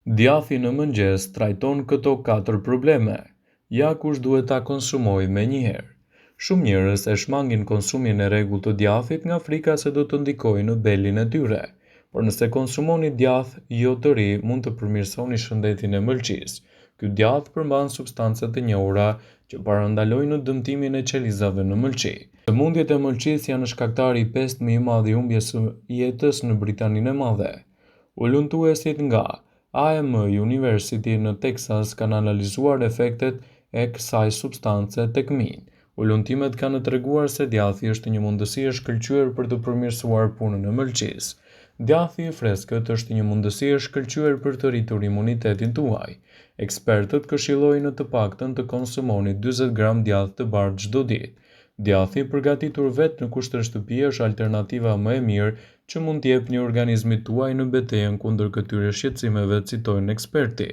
Djathi në mëngjes trajton këto 4 probleme. Ja kush duhet ta konsumojë menjëherë. Shumë njerëz e shmangin konsumin e rregullt të djathit nga frika se do të ndikojë në belin e tyre. Por nëse konsumoni djath jo të ri, mund të përmirësoni shëndetin e mëlçisë. Ky djath përmban substanca të njohura që parandalojnë dëmtimin e qelizave në mëlçi. Sëmundjet e mëlçisë janë shkaktari i pestë më i madh i humbjes së jetës në Britaninë e Madhe. Ullëntuesit nga AMU University në Texas kanë analizuar efektet e kësaj substance tek mijnë. Ullëntimet kanë treguar se djathi është një mundësi e shkëlqyer për të përmirësuar punën e mëlçisë. Djathi i freskët është një mundësi e shkëlqyer për të rritur imunitetin tuaj. Ekspertët këshillojnë të paktën të konsumoni 40 gram djath të bardhë çdo ditë. Djathi i përgatitur vetë në kushte shtëpie është alternativa më e mirë që mund t'jepni organizmit tuaj në betejën kundër këtyre shqetësimeve, citojnë eksperti.